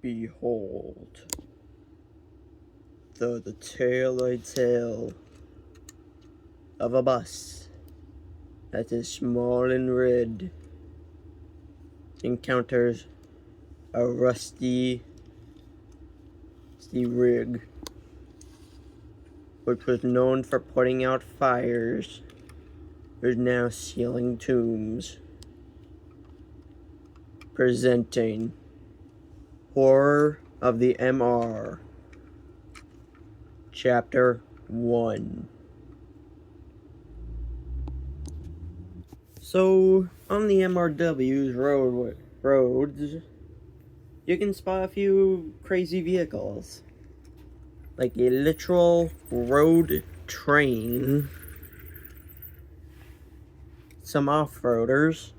Behold, the tale I tell of a bus that is small and red encounters a rusty rig, which was known for putting out fires, is now sealing tombs. Presenting Horror of the MR, Chapter 1. So, on the MRW's roads, you can spot a few crazy vehicles, like a literal road train, some off-roaders,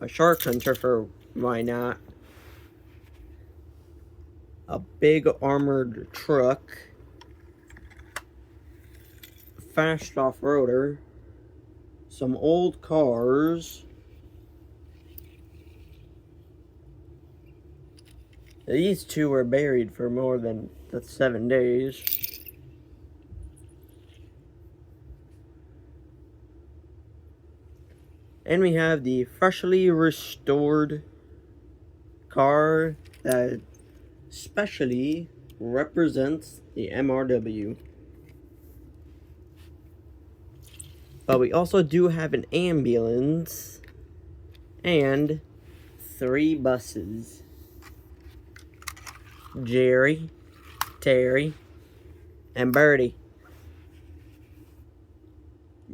a shark hunter for why not, a big armored truck, a fast off-roader, some old cars. These two were buried for more than 7 days. And we have the freshly restored car that specially represents the MRW. But we also do have an ambulance and 3 buses. Jerry, Terry, and Birdie.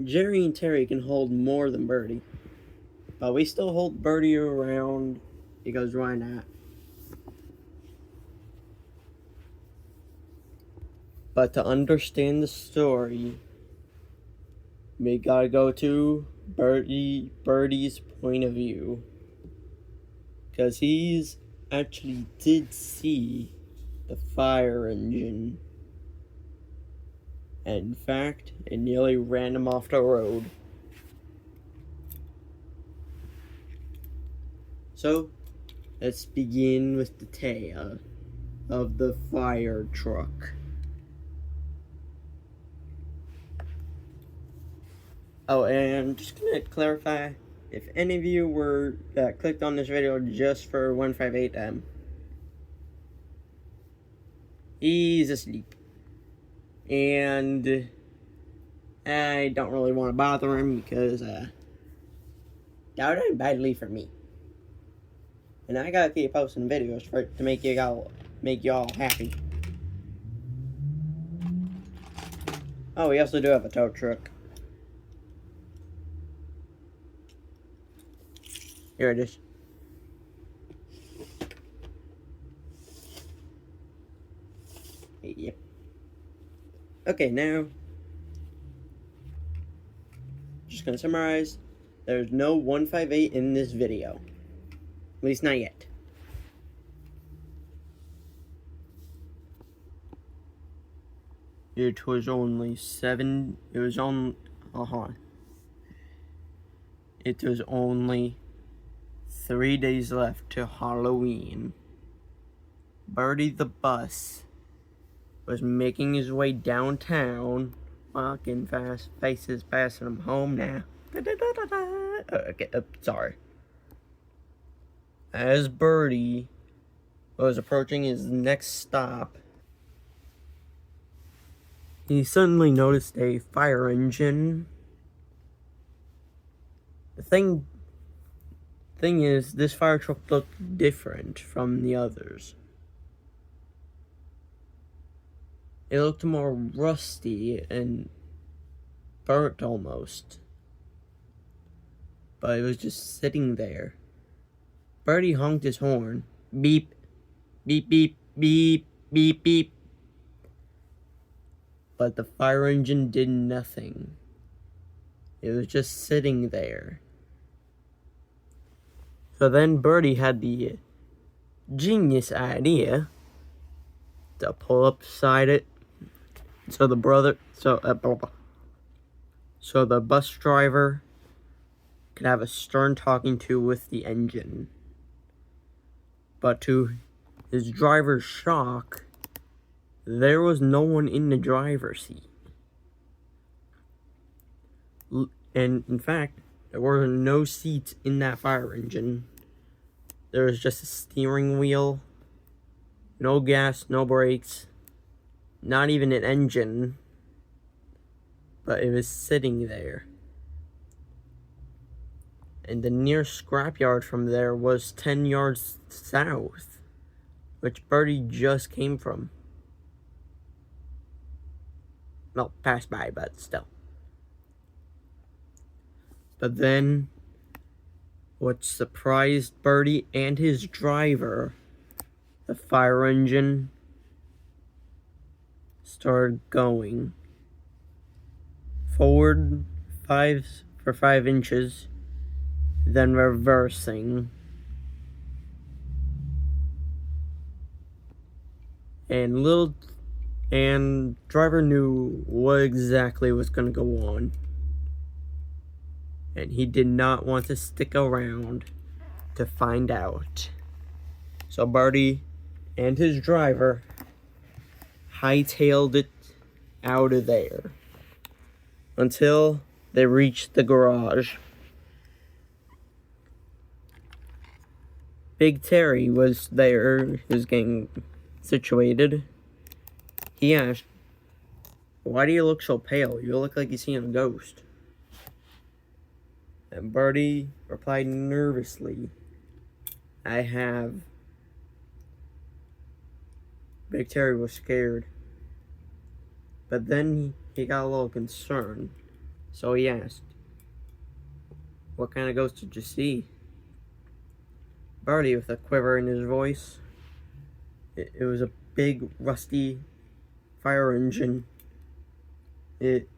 Jerry and Terry can hold more than Birdie, but we still hold Birdie around because why not? But to understand the story, we gotta go to Birdie's point of view, because he's actually did see the fire engine. And in fact, it nearly ran him off the road. So, let's begin with the tale of the fire truck. Oh, and I'm just gonna clarify, if any of you were clicked on this video just for 158M, he's asleep. And I don't really want to bother him because that would end badly for me. And I gotta keep posting videos for it to make y'all happy. Oh, we also do have a tow truck. Here it is. Yep. Okay, now, just gonna summarize. There's no 158 in this video. At least not yet. It was only 3 days left to Halloween. Birdie the bus was making his way downtown, walking fast, faces passing him home now. Okay, sorry. As Birdie was approaching his next stop, he suddenly noticed a fire engine. The thing is, this fire truck looked different from the others. It looked more rusty and burnt almost. But it was just sitting there. Birdie honked his horn. Beep, beep, beep, beep, beep, beep. But the fire engine did nothing. It was just sitting there. So then Birdie had the genius idea to pull up beside it. So the bus driver could have a stern talking to with the engine. But to his driver's shock, there was no one in the driver's seat. And in fact, there were no seats in that fire engine. There was just a steering wheel, no gas, no brakes, not even an engine, but it was sitting there. And the nearest scrapyard from there was 10 yards south, which Birdie just came from. Well, passed by, but still. But then, what surprised Birdie and his driver, the fire engine started going forward 5 inches, then reversing. And driver knew what exactly was going to go on. And he did not want to stick around to find out. So Birdie and his driver hightailed it out of there until they reached the garage. Big Terry was there, he was getting situated. He asked, "Why do you look so pale? You look like you've seen a ghost." And Birdie replied nervously, "I have." Big Terry was scared. But then he got a little concerned. So he asked, "What kind of ghost did you see?" Birdie, with a quiver in his voice, it was a big, rusty fire engine. It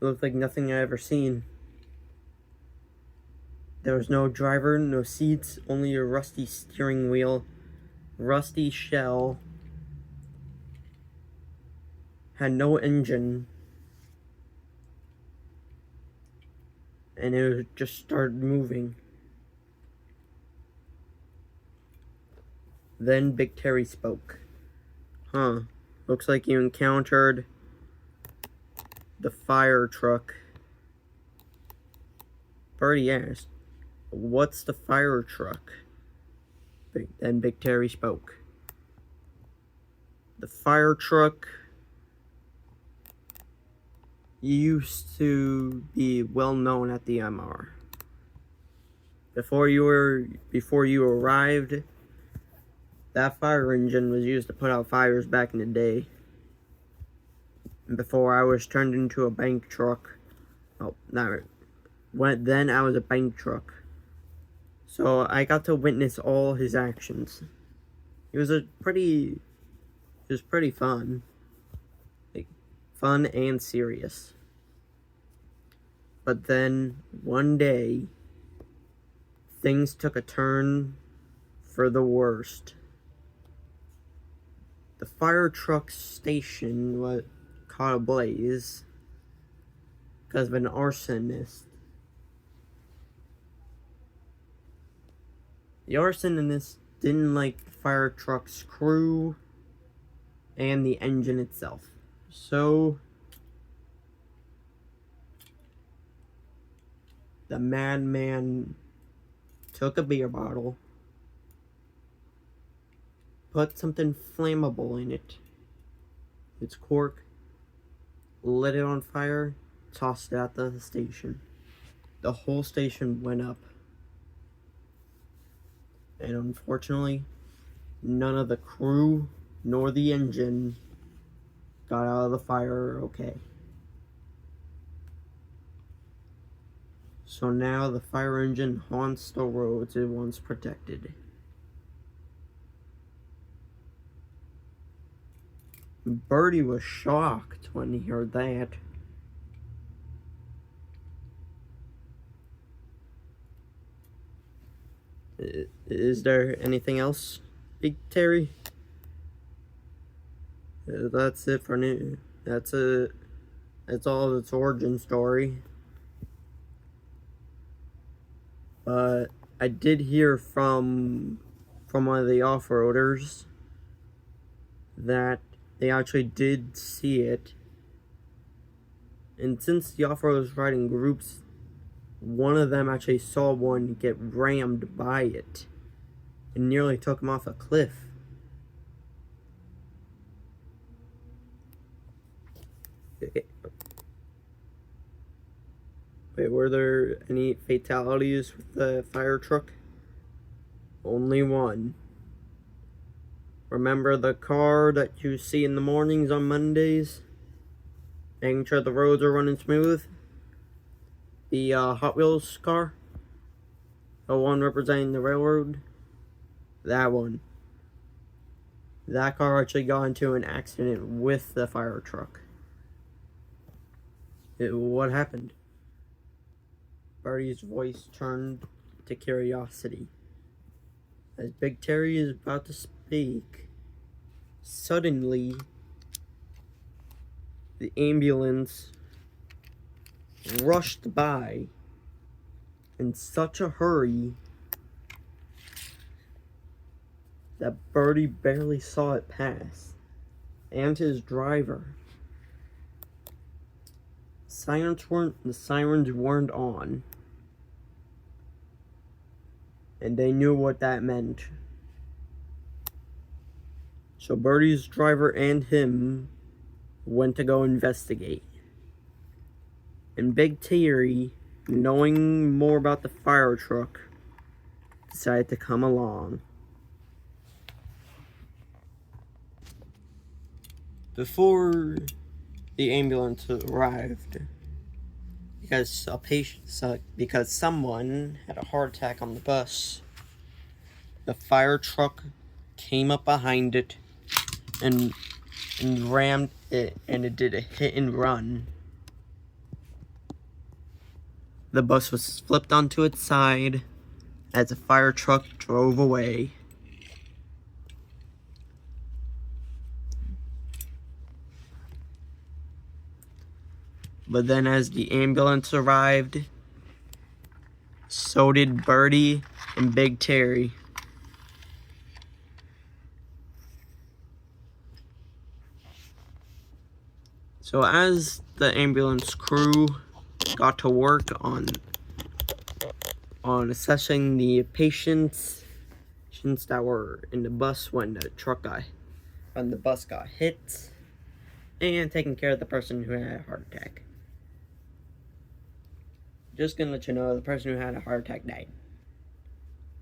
looked like nothing I ever seen. There was no driver, no seats, only a rusty steering wheel, rusty shell, had no engine, and it just started moving. Then Big Terry spoke. Looks like you encountered the fire truck." Birdie asked, "What's the fire truck?" Then Big Terry spoke. "The fire truck used to be well known at the MR. Before you arrived, that fire engine was used to put out fires back in the day. And before I was turned into a bank truck, then I was a bank truck. So I got to witness all his actions. It was pretty fun. Fun and serious. But then, one day, things took a turn for the worst. The fire truck station was caught ablaze because of an arsonist. The arsonist didn't like the fire truck's crew and the engine itself. So the madman took a beer bottle, put something flammable in it, its cork, lit it on fire, tossed it at the station. The whole station went up. And unfortunately, none of the crew nor the engine got out of the fire okay. So now the fire engine haunts the roads it once protected. Birdie was shocked when he heard that. Is there anything else, Big Terry? That's it for new. That's it. That's all of its origin story. But I did hear from one of the off-roaders that they actually did see it. And since the off-roaders ride in groups, one of them actually saw one get rammed by it and nearly took him off a cliff. Wait, were there any fatalities with the fire truck? Only one. Remember the car that you see in the mornings on Mondays? Making sure the roads are running smooth? The Hot Wheels car? The one representing the railroad? That one. That car actually got into an accident with the fire truck. What happened? Birdie's voice turned to curiosity. As Big Terry is about to speak, suddenly the ambulance rushed by in such a hurry that Birdie barely saw it pass, and his driver. The sirens weren't on, and they knew what that meant. So Birdie's driver and him went to go investigate. And Big Terry, knowing more about the fire truck, decided to come along. Before the ambulance arrived, because someone had a heart attack on the bus, the fire truck came up behind it and rammed it, and it did a hit and run. The bus was flipped onto its side as the fire truck drove away. But then as the ambulance arrived, so did Birdie and Big Terry. So as the ambulance crew got to work on assessing the patients that were in the bus when the bus got hit, and taking care of the person who had a heart attack. Just gonna let you know, the person who had a heart attack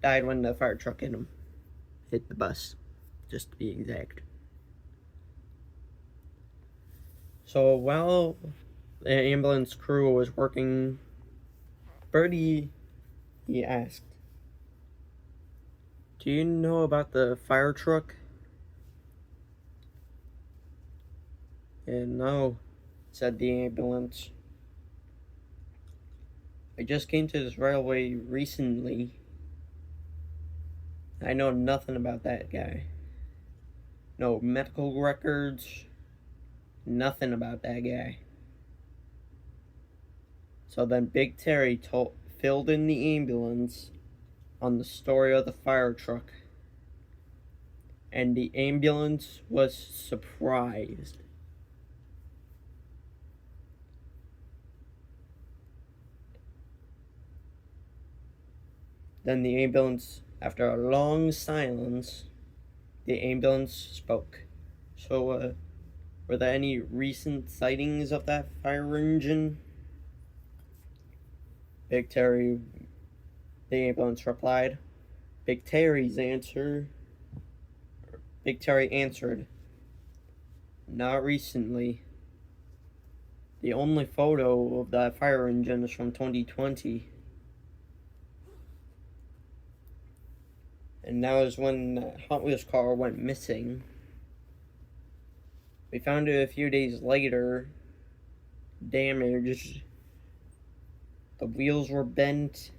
died when the fire truck hit the bus, just to be exact. So while the ambulance crew was working, Birdie, he asked, "Do you know about the fire truck?" "And no," said the ambulance. "I just came to this railway recently. I know nothing about that guy. No medical records, nothing about that guy." So then Big Terry filled in the ambulance on the story of the fire truck. And the ambulance was surprised. Then the ambulance, after a long silence, the ambulance spoke. "So, were there any recent sightings of that fire engine?" Big Terry, the ambulance replied. Big Terry answered, "Not recently. The only photo of that fire engine is from 2020. And that was when the Hot Wheels car went missing. We found it a few days later, damaged. The wheels were bent.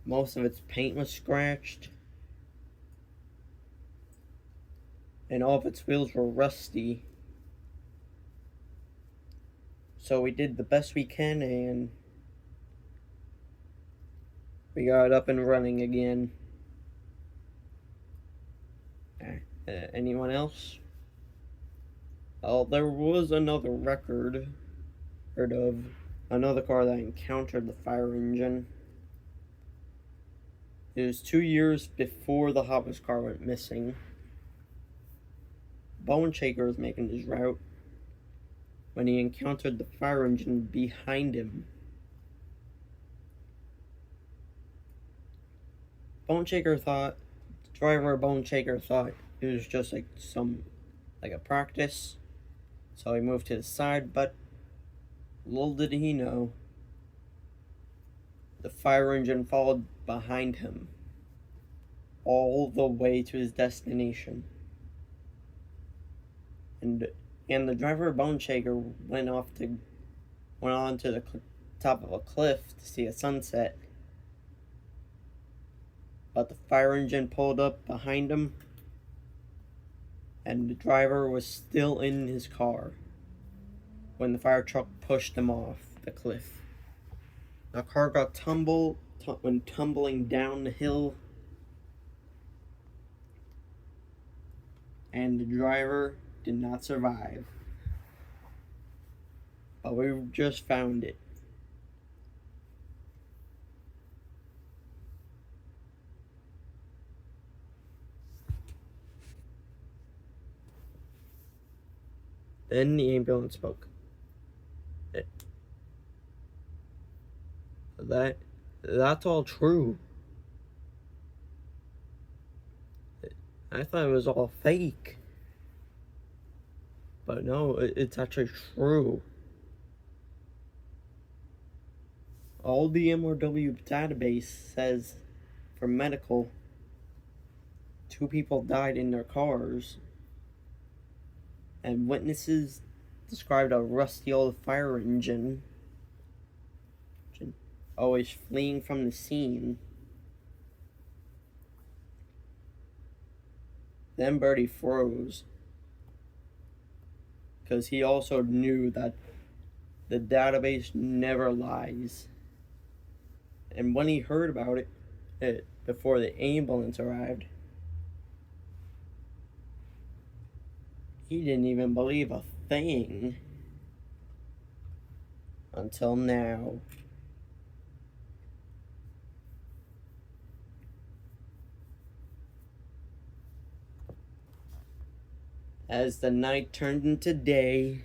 Most of its paint was scratched. And all of its wheels were rusty. So we did the best we can, and We got it up and running again. Anyone else? Oh, there was another record heard of another car that encountered the fire engine. It was 2 years before the Hobbs car went missing. Bone Shaker was making his route when he encountered the fire engine behind him. The driver of Bone Shaker thought it was just like a practice, so he moved to the side, but little did he know, the fire engine followed behind him all the way to his destination. And the driver of Bone Shaker went on to the top of a cliff to see a sunset. But the fire engine pulled up behind him, and the driver was still in his car when the fire truck pushed him off the cliff. The car got went tumbling down the hill, and the driver did not survive. But we just found it. Then the ambulance spoke. That's all true. I thought it was all fake. But no, it's actually true. All the MRW database says for medical, 2 people died in their cars, and witnesses described a rusty old fire engine always fleeing from the scene. Then Bertie froze, because he also knew that the database never lies. And when he heard about it before the ambulance arrived, he didn't even believe a thing until now. As the night turned into day,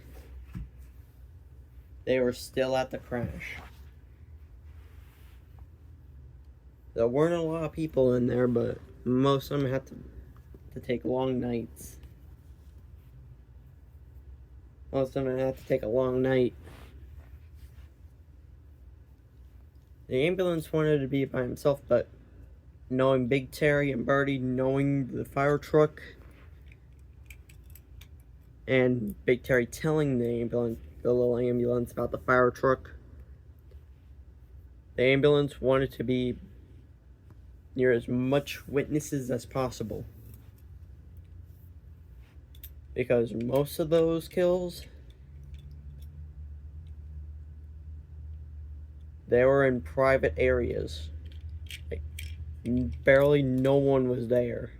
they were still at the crash. There weren't a lot of people in there, but most of them had to take long nights. Most of them had to take a long night. The ambulance wanted to be by himself, but knowing Big Terry and Bertie, knowing the fire truck, and Big Terry telling the little ambulance about the fire truck, the ambulance wanted to be near as much witnesses as possible. Because most of those kills, they were in private areas. Like, barely no one was there.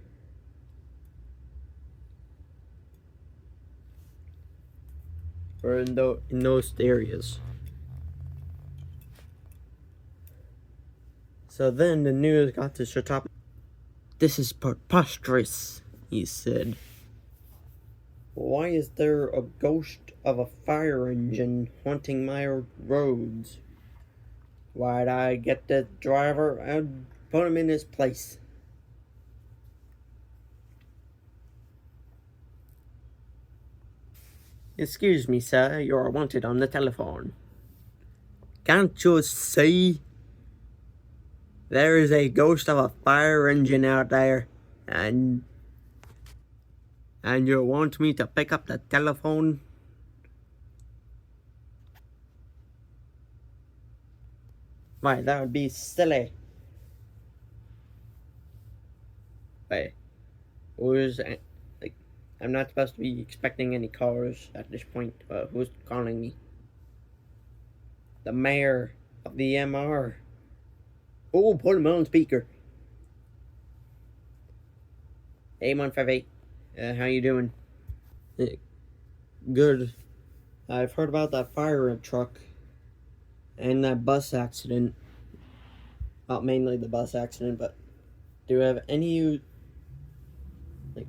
Or in those areas. So then the news got to Shatop. "This is preposterous," he said. "Why is there a ghost of a fire engine haunting my roads? Why'd I get the driver and put him in his place?" "Excuse me, sir, you're wanted on the telephone." "Can't you see? There is a ghost of a fire engine out there, and you want me to pick up the telephone?" "Why, that would be silly." Wait, I'm not supposed to be expecting any callers at this point. Who's calling me? "The mayor of the MR. Oh, put him on speaker. Hey, 158. How you doing? Good. I've heard about that fire truck and that bus accident. Well, mainly the bus accident, but do you have any, like,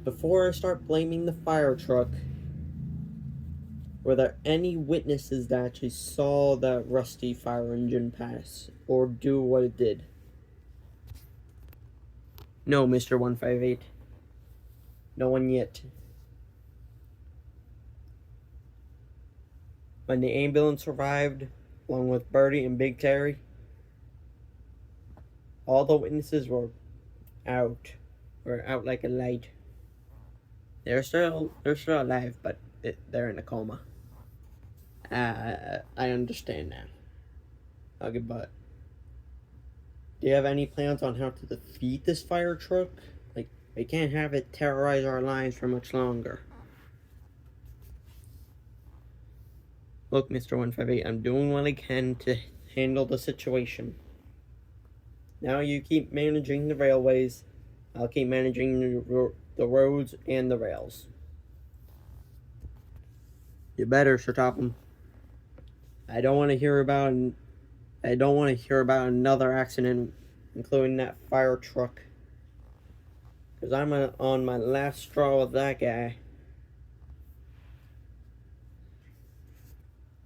before I start blaming the fire truck, were there any witnesses that actually saw that rusty fire engine pass or do what it did? No, Mr. 158. No one yet. When the ambulance arrived, along with Bertie and Big Terry, all the witnesses were out. Were out like a light. They're still alive, but they're in a coma. I understand now. Okay, but do you have any plans on how to defeat this fire truck? Like, we can't have it terrorize our lives for much longer. Look, Mr. 158, I'm doing what I can to handle the situation. Now you keep managing the railways. I'll keep managing the roads and the rails. You better, Sir Topham. I don't want to hear about another accident, including that fire truck. Because I'm on my last straw with that guy.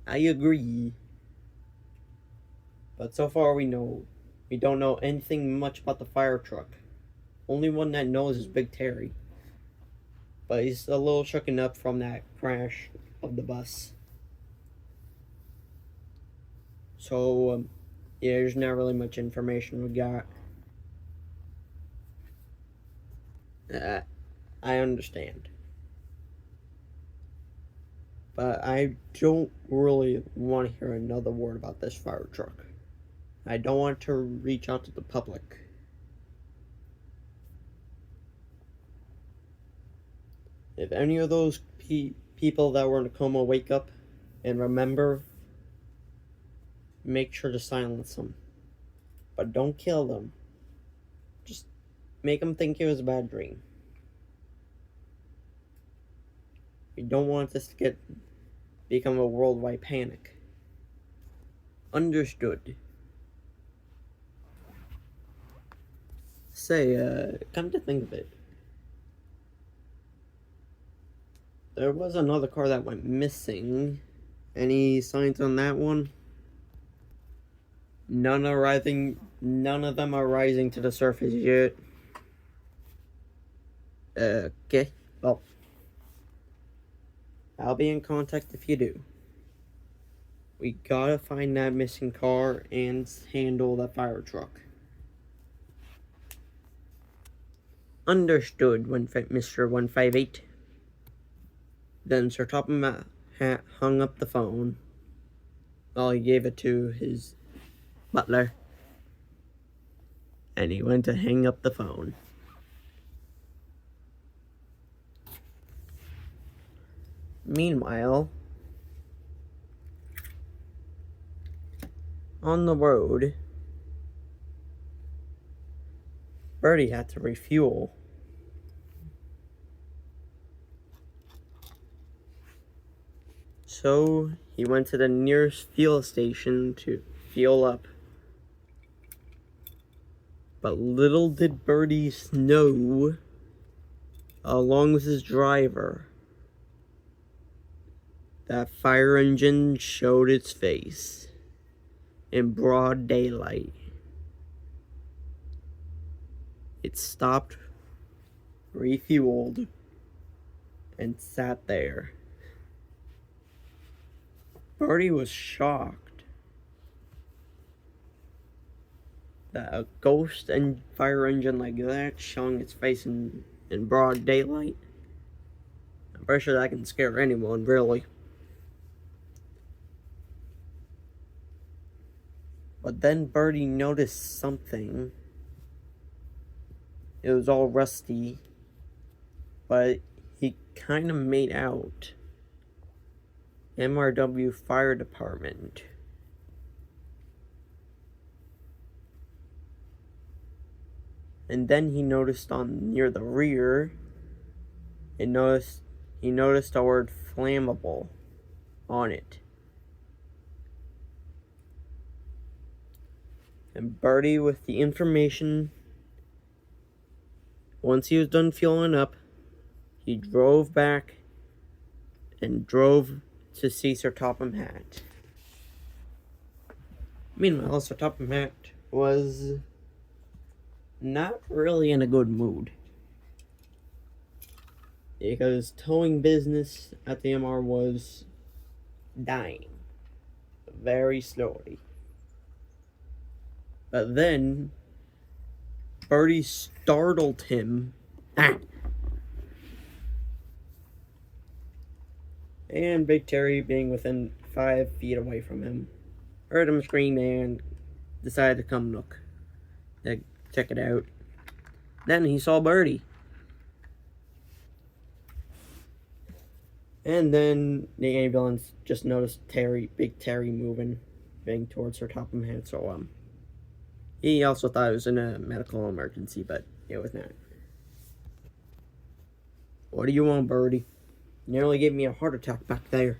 I agree. But so far we don't know anything much about the fire truck. Only one that knows is Big Terry. But he's a little shooken up from that crash of the bus. So, yeah, there's not really much information we got. I understand. But I don't really want to hear another word about this fire truck. I don't want to reach out to the public. If any of those people that were in a coma wake up and remember, make sure to silence them. But don't kill them. Just make them think it was a bad dream. We don't want this to become a worldwide panic. Understood. Say, come to think of it, there was another car that went missing. Any signs on that one? None of them are rising to the surface yet. Okay, well, I'll be in contact if you do. We gotta find that missing car and handle that fire truck. Understood, Mr. 158. Then Sir Topham hung up the phone. Well, he gave it to his butler. And he went to hang up the phone. Meanwhile, on the road, Bertie had to refuel. So he went to the nearest fuel station to fuel up. But little did Bertie know, along with his driver, that fire engine showed its face in broad daylight. It stopped, refueled, and sat there. Bertie was shocked that a ghost and fire engine like that showing its face in broad daylight. I'm pretty sure that can scare anyone, really. But then Bertie noticed something. It was all rusty, but he kind of made out MRW Fire Department. And then he noticed on near the rear, he noticed the word flammable on it. And Birdie, with the information, once he was done fueling up, he drove back and drove to see Sir Topham Hatt. Meanwhile, Sir Topham Hatt was not really in a good mood, because towing business at the MR was dying very slowly. But then Birdie startled him. And Big Terry, being within 5 feet away from him, heard him scream and decided to come look. Check it out. Then he saw Birdie. And then the ambulance just noticed Big Terry moving towards Sir Topham Hatt. So he also thought it was in a medical emergency, but it was not. What do you want, Birdie? You nearly gave me a heart attack back there.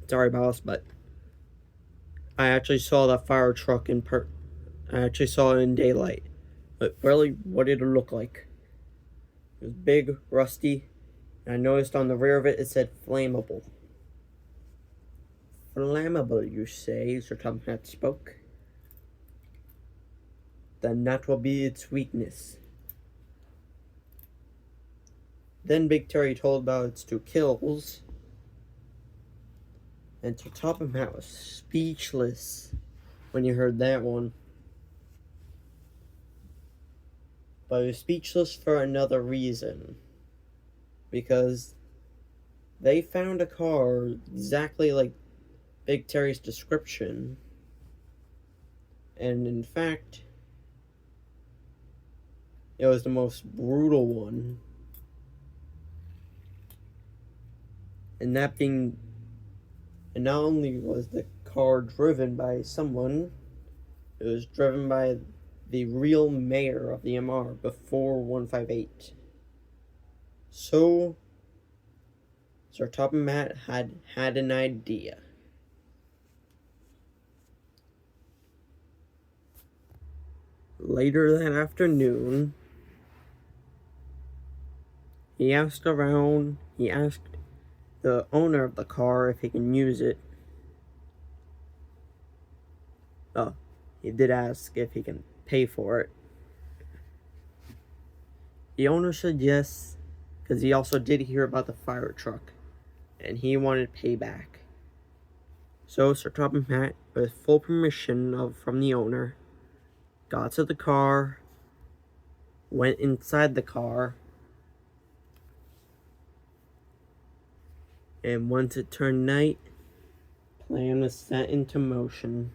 Sorry, boss, but I actually saw that fire truck I actually saw it in daylight. But really, what did it look like? It was big, rusty, and I noticed on the rear of it said flammable. Flammable, you say? Sir Topham Hatt spoke. Then that will be its weakness. Then Big Terry told about its 2 kills, and Sir Topham Hatt was speechless when he heard that one. But he was speechless for another reason, because they found a car exactly like Big Terry's description, and in fact, it was the most brutal one. And not only was the car driven by someone, it was driven by the real mayor of the MR before 158. So, Sir Topham Hatt had an idea. Later that afternoon, he asked the owner of the car if he can use it. Oh, he did ask if he can pay for it. The owner said yes, because he also did hear about the fire truck, and he wanted payback. So Sir Topham Hatt, with full permission from the owner, got to the car, went inside the car, and once it turned night, plan was set into motion.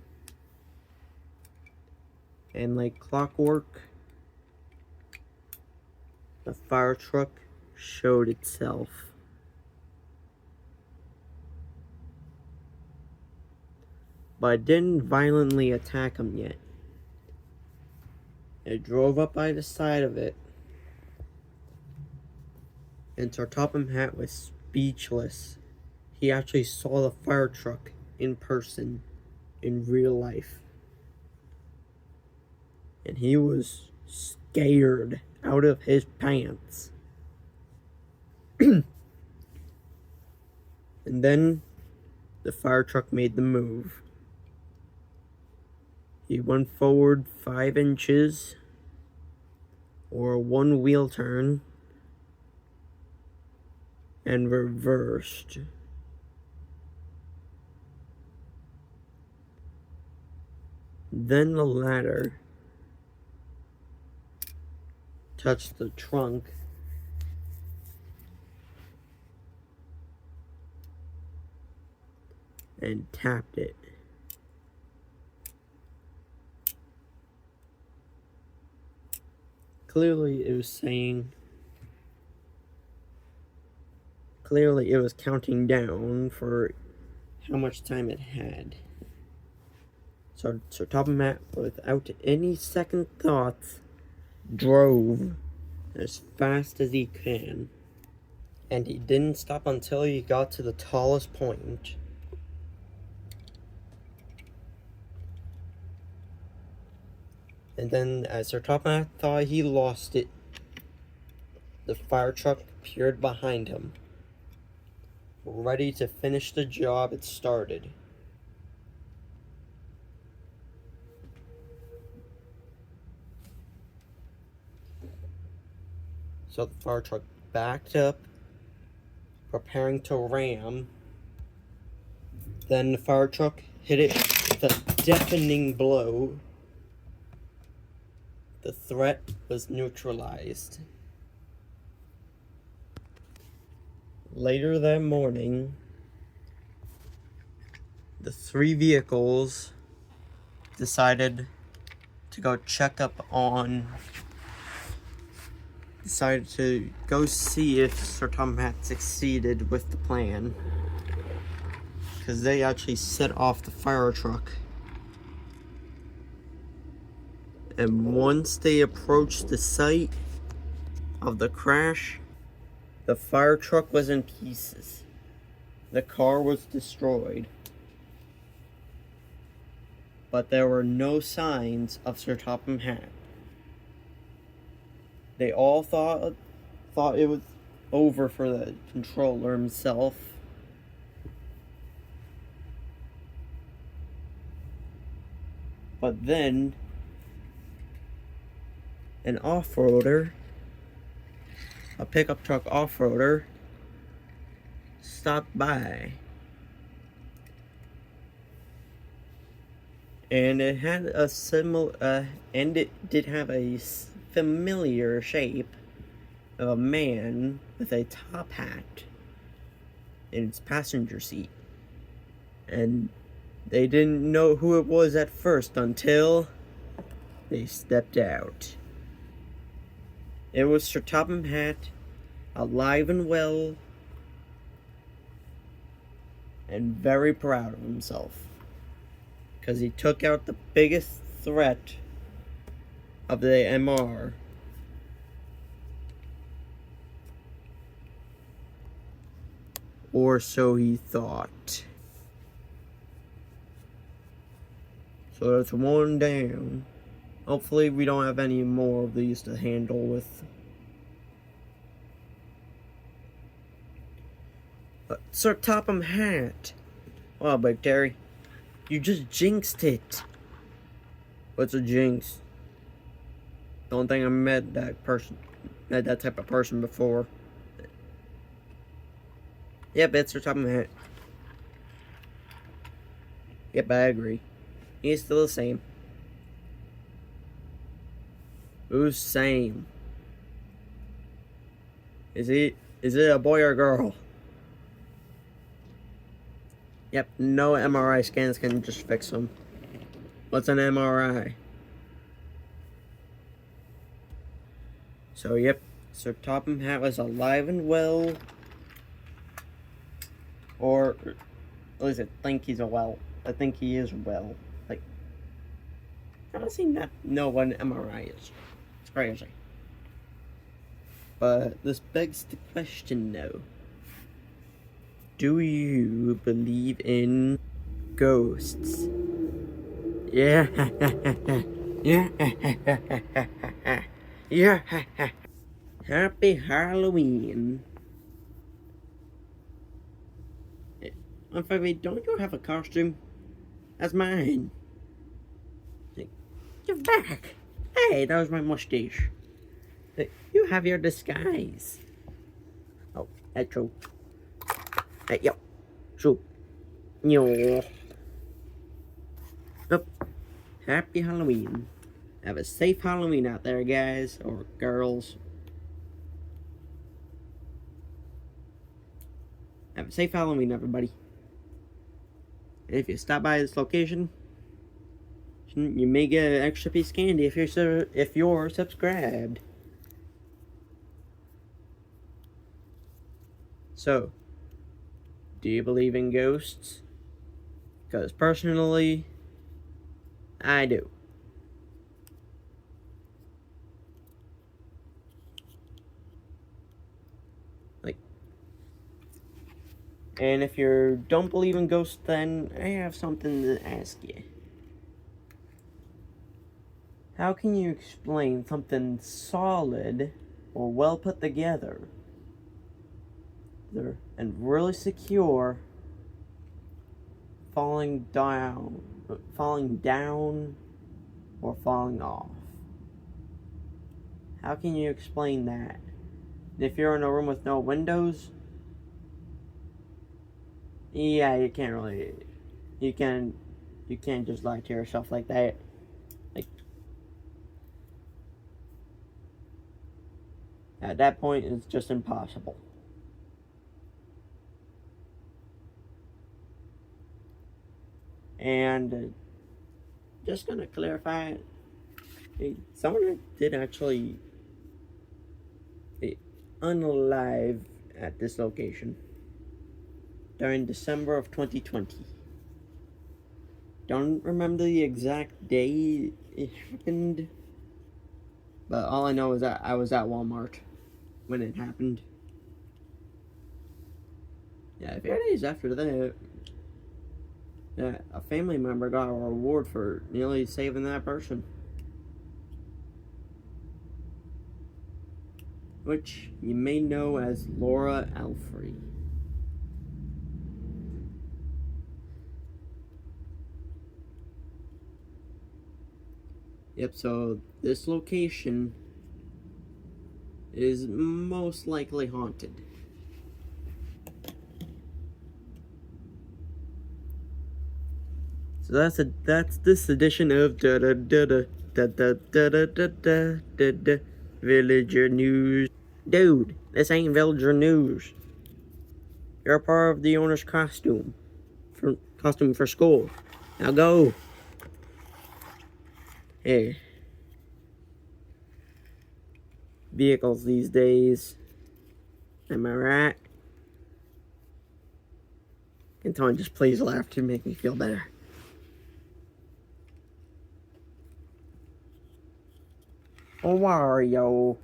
And like clockwork, the fire truck showed itself. But it didn't violently attack him yet. It drove up by the side of it, and Sir Topham Hatt was speechless. He actually saw the fire truck in person, in real life. And he was scared out of his pants. And then the fire truck made the move. He went forward 5 inches, or a 1 wheel turn, and reversed. Then the ladder touched the trunk and tapped it. Clearly it was counting down for how much time it had. So Topham Hatt, without any second thoughts, drove as fast as he can, and he didn't stop until he got to the tallest point. And then, as Sir Topham thought he lost it, the fire truck appeared behind him, ready to finish the job it started. So the fire truck backed up, preparing to ram. Then the fire truck hit it with a deafening blow. The threat was neutralized. Later that morning, the three vehicles decided to go see if Sir Tom had succeeded with the plan. Because they actually set off the fire truck. And once they approached the site of the crash, the fire truck was in pieces. The car was destroyed. But there were no signs of Sir Topham Hatt. They all thought it was over for the controller himself. But then, an off-roader, a pickup truck off-roader, stopped by. And it had a it did have a familiar shape of a man with a top hat in its passenger seat. And they didn't know who it was at first until they stepped out. It was Sir Topham Hatt, alive and well, and very proud of himself. Because he took out the biggest threat of the MR. Or so he thought. So that's one down. Hopefully we don't have any more of these to handle with. Sir Topham Hatt. Wow, Big Terry. You just jinxed it. What's a jinx? Don't think I met that type of person before. Yep, it's Sir Topham Hatt. Yep, I agree. He's still the same. Who's same? Is it a boy or a girl? Yep, no MRI scans can just fix him. What's an MRI? So, yep, Sir Topham Hatt was alive and well. Or at least I think he's well. I think he is well. Like, I don't seem to know what an MRI is. It's crazy. But this begs the question, though. Do you believe in ghosts? Yeah. Yeah. Yeah. Happy Halloween. I'm afraid, don't you have a costume? That's mine. You're back. Hey, that was my mustache. You have your disguise. Oh, that's true. Hey, yo. True. Yo. Oh, happy Halloween. Have a safe Halloween out there, guys. Or girls. Have a safe Halloween, everybody. And if you stop by this location, you may get an extra piece of candy if you're subscribed. So, do you believe in ghosts? Because personally, I do. And if you don't believe in ghosts, then I have something to ask you. How can you explain something solid or well put together and really secure falling down or falling off? How can you explain that? If you're in a room with no windows, yeah, you can't really, you can't just lie to yourself like that. Like, at that point, it's just impossible. And just gonna clarify, someone did actually unalive at this location during December of 2020. Don't remember the exact day it happened, but all I know is that I was at Walmart when it happened. Yeah, a few days after that, a family member got a reward for nearly saving that person. Which you may know as Laura Alfrey. Yep, so this location is most likely haunted. So that's this edition of Villager News. Dude, this ain't Villager News. You're a part of the owner's costume for school. Now go. Hey. Vehicles these days. Am I right? Can someone just please laugh to make me feel better? Oh, Wario.